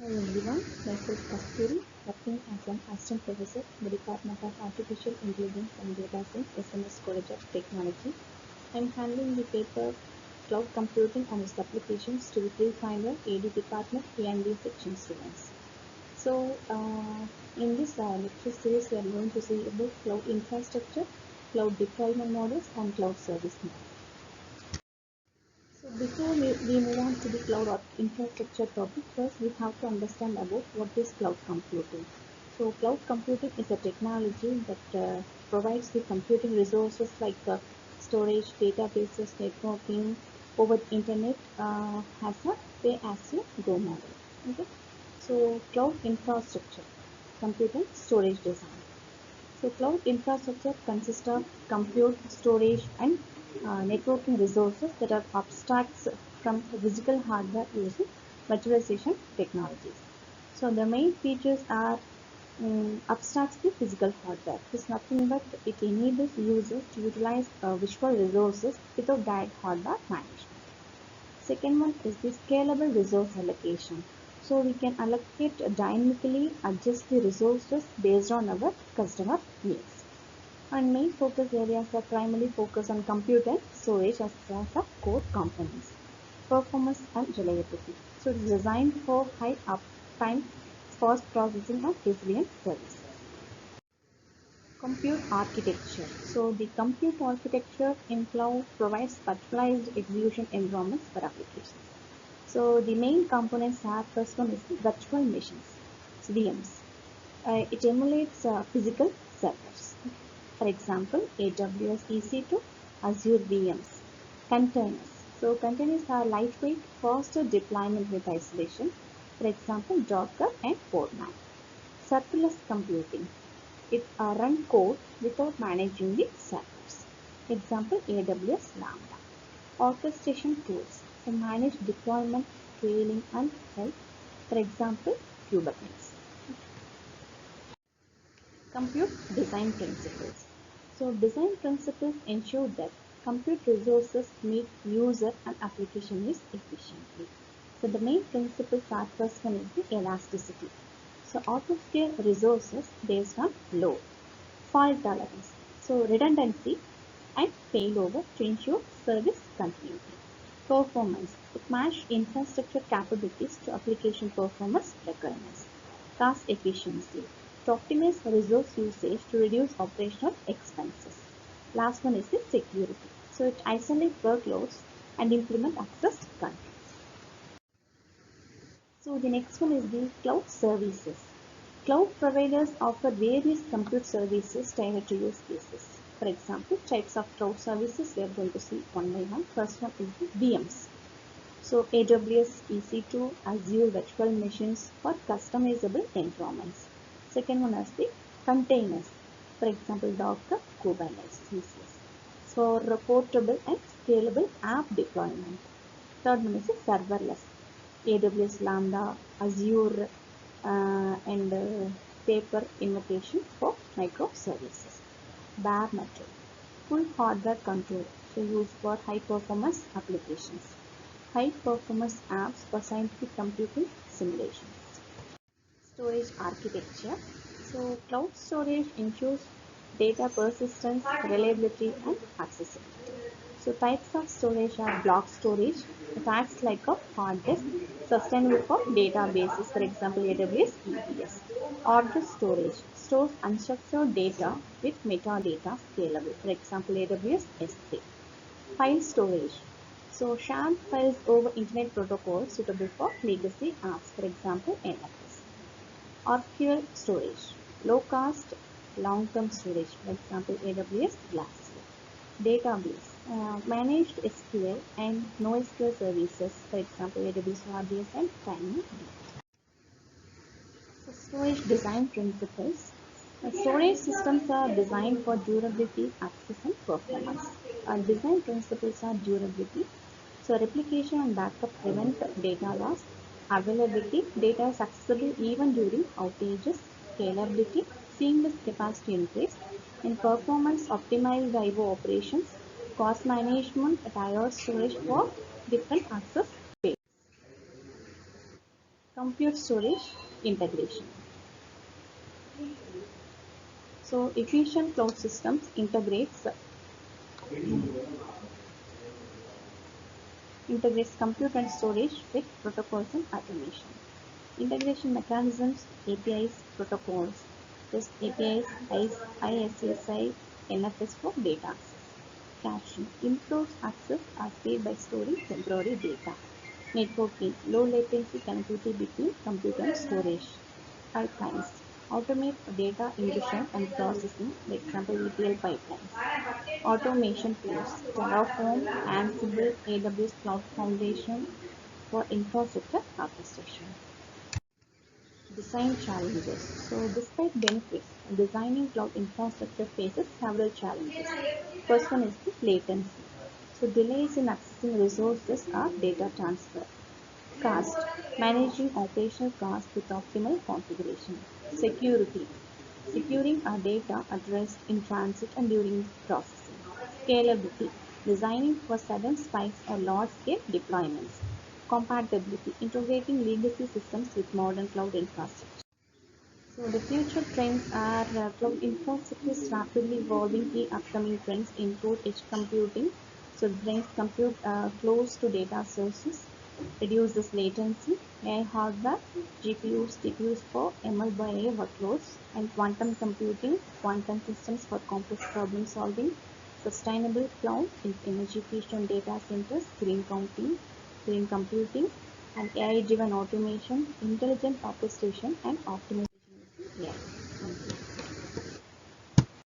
Hi everyone, myself Kasturi, working as an assistant professor in the Department of Artificial Intelligence and Data Science, SMS College of Technology. I am handling the paper Cloud Computing and its Applications to the pre-final AD Department P&D section students. So, in this lecture series, we are going to see about cloud infrastructure, cloud deployment models, and cloud service models. So before we move on to the cloud infrastructure topic, first we have to understand about what is cloud computing. So cloud computing is a technology that provides the computing resources like storage, databases, networking over the internet as a pay-as-you-go model. Okay. So cloud infrastructure, computing, storage design. So cloud infrastructure consists of compute, storage, and networking resources that are abstracts from physical hardware using virtualization technologies. So the main features are abstracts the physical hardware. It's nothing but it enables users to utilize visual resources without direct hardware management. Second one is the scalable resource allocation. So we can allocate dynamically adjust the resources based on our customer needs. And main focus areas are primarily focused on compute and storage as a core components, performance and reliability. So it is designed for high uptime, fast processing and resilient services. Compute architecture. So the compute architecture in cloud provides virtualized execution environments for applications. So the main components are first one is the virtual machines, so VMs. It emulates physical servers. For example, AWS EC2, Azure VMs. Containers. So containers are lightweight, faster deployment with isolation. For example, Docker and Podman. Serverless computing. It run code without managing the servers. Example, AWS Lambda. Orchestration tools to manage deployment, scaling, and health. For example, Kubernetes. Compute design principles. So design principles ensure that compute resources meet user and application needs efficiently. So the main principles are first one is the elasticity. So auto-scale resources based on load, fault tolerance, so redundancy and failover to ensure service continuity. Performance. It matches infrastructure capabilities to application performance requirements. Cost efficiency. To optimize resource usage to reduce operational expenses. Last one is the security. So it isolates workloads and implement access controls. So the next one is the cloud services. Cloud providers offer various compute services tailored to use cases. For example, types of cloud services we are going to see one by one. First one is the VMs. So AWS EC2, Azure virtual machines for customizable environments. Second one is the containers. For example, Docker, Kubernetes, CCS. For portable and scalable app deployment. Third one is the serverless. AWS Lambda, Azure, and paper invocation for microservices. Bare metal, full hardware control, so used for high performance applications. High performance apps for scientific computing simulations. Storage architecture. So cloud storage ensures data persistence, reliability and accessibility. So types of storage are block storage. It acts like a hard disk, sustainable for databases, for example AWS EBS. Object storage stores unstructured data with metadata scalable, for example AWS S3. File storage. So shared files over Internet Protocol suitable for legacy apps, for example NFS. Archival storage. Low cost, long-term storage, for example AWS Glacier. Database. Managed SQL and NoSQL services, for example AWS RDS and DynamoDB. So storage design principles. Storage systems are designed for durability, access and performance. Design principles are durability. So replication and backup prevent data loss. Availability, data is accessible even during outages. Scalability, seamless capacity increase. In performance, optimized IO operations. Cost management, tiered storage for different access. Compute storage integration. So efficient cloud systems integrates compute and storage with protocols and automation. Integration mechanisms, APIs, protocols. Just APIs, ISSI, NFS for data access. Caching improves access or speed by storing temporary data. Networking, low latency connectivity between compute and storage. Pipelines, automate data ingestion and processing, for example, ETL pipelines. Automation tools, Terraform, Ansible, AWS Cloud Foundation for infrastructure orchestration. Design challenges. So, despite benefits, designing cloud infrastructure faces several challenges. First one is the latency. So, delays in accessing resources or data transfer. Cost. Managing operational costs with optimal configuration. Security. Securing our data at rest in transit and during processing. Scalability. Designing for sudden spikes or large-scale deployments. Compatibility. Integrating legacy systems with modern cloud infrastructure. So the future trends are cloud infrastructure is rapidly evolving. Key upcoming trends include edge computing, so it brings compute close to data sources, reduces latency, AI hardware, GPUs, TPUs for ML by AI workloads, and quantum computing, quantum systems for complex problem solving, sustainable cloud in energy efficient data centers, green computing, and AI-driven automation, intelligent orchestration, and optimization. Yeah.